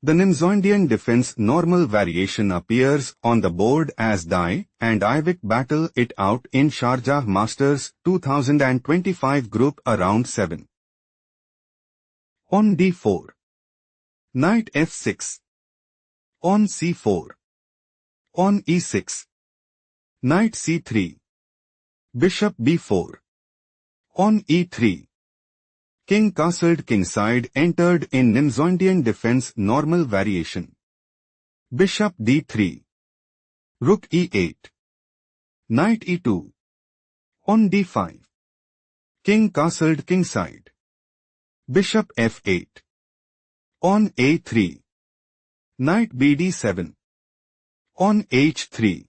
The Nimzondian defense normal variation appears on the board as Dai and Ivic battle it out in Sharjah Masters 2025 group around 7. On d4. Knight f6. On c4. On e6. Knight c3. Bishop b4. On e3. King castled kingside entered in Nimzondian defense normal variation. Bishop d3. Rook e8. Knight e2. On d5. King castled kingside. Bishop f8. On a3. Knight bd7. On h3.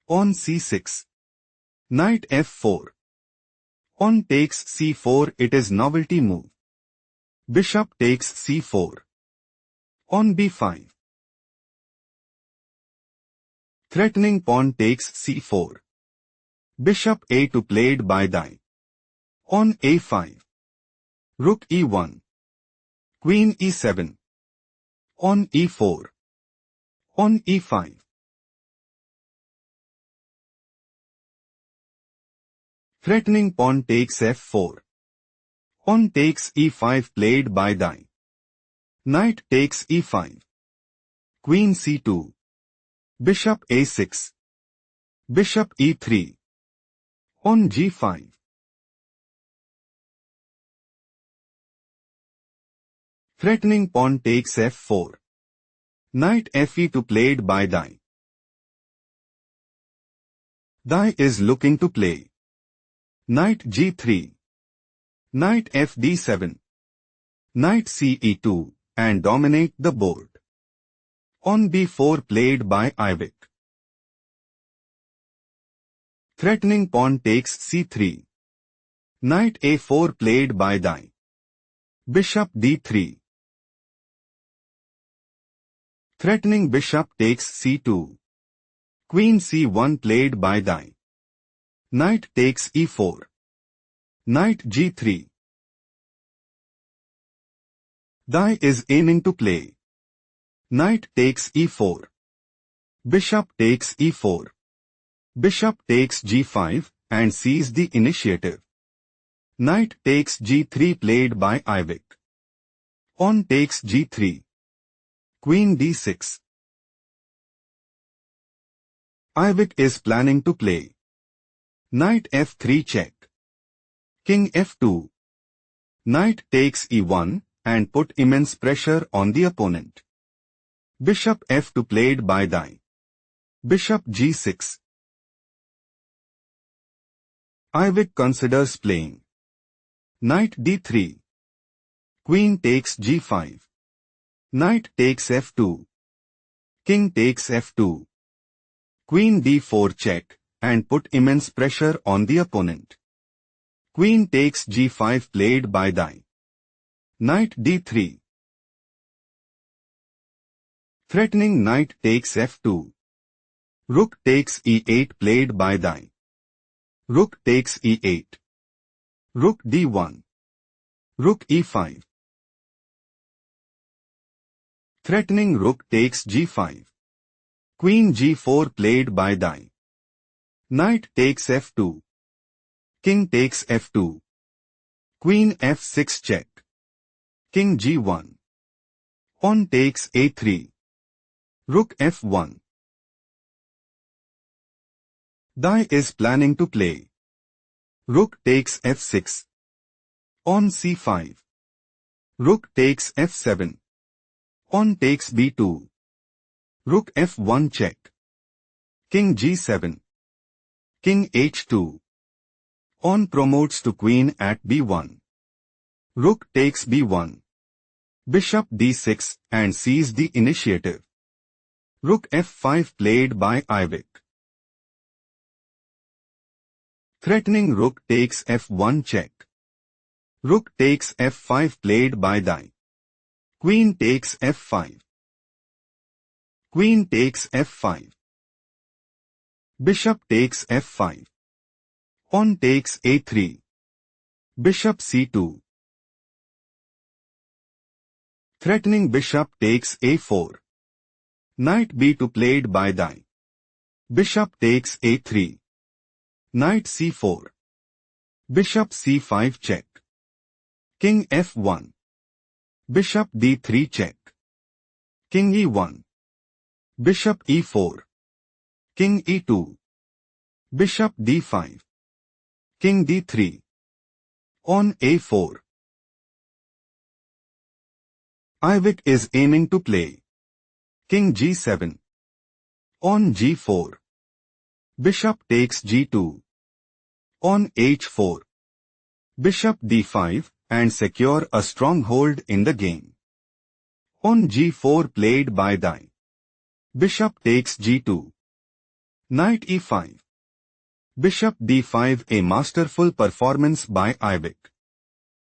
On c6. Knight f4. On takes c4 it is novelty move. Bishop takes c4. On b5. Threatening pawn takes c4. Bishop a2 played by Dai. On a5. Rook e1. Queen e7. On e4. On e5. Threatening pawn takes f4. On takes e5 played by Dai. Knight takes e5. Queen c2. Bishop a6. Bishop e3. On g5. Threatening pawn takes f4. Knight fe2 played by Dai. Dai is looking to play Knight g3. Knight fd7. Knight ce2 and dominate the board. On b4 played by Ivic. Threatening pawn takes c3. Knight a4 played by Dai. Bishop d3. Threatening bishop takes c2. Queen c1 played by Dai. Knight takes e4. Knight g3. Dai is aiming to play Knight takes e4. Bishop takes e4. Bishop takes g5 and seize the initiative. Knight takes g3 played by Ivic. On takes g3. Queen d6. Ivic is planning to play Knight f3 check. King f2. Knight takes e1 and put immense pressure on the opponent. Bishop f2 played by Dai. Bishop g6. Ivic considers playing Knight d3. Queen takes g5. Knight takes f2. King takes f2. Queen d4 check and put immense pressure on the opponent. Queen takes g5 played by Dai. Knight d3. Threatening knight takes f2. Rook takes e8 played by Dai. Rook takes e8. Rook d1. Rook e5. Threatening rook takes g5. Queen g4 played by Dai. Knight takes f2. King takes f2. Queen f6 check. King g1. Pawn takes a3. Rook f1. Dai is planning to play Rook takes f6. On c5. Rook takes f7. Pawn takes b2. Rook f1 check. King g7. King h2. Pawn promotes to queen at b1. Rook takes b1. Bishop d6 and seize the initiative. Rook f5 played by Ivic. Threatening rook takes f1 check. Rook takes f5 played by Dai. Queen takes f5. Queen takes f5. Bishop takes f5. Pawn takes a3. Bishop c2. Threatening bishop takes a4. Knight b2 played by Dai. Bishop takes a3. Knight c4. Bishop c5 check. King f1. Bishop d3 check. King e1. Bishop e4. King e2. Bishop d5. King d3. On a4. Ivic is aiming to play King g7. On g4. Bishop takes g2. On h4. Bishop d5 and secure a stronghold in the game. On g4 played by Dai. Bishop takes g2. Knight e5. Bishop d5, a masterful performance by Ivic.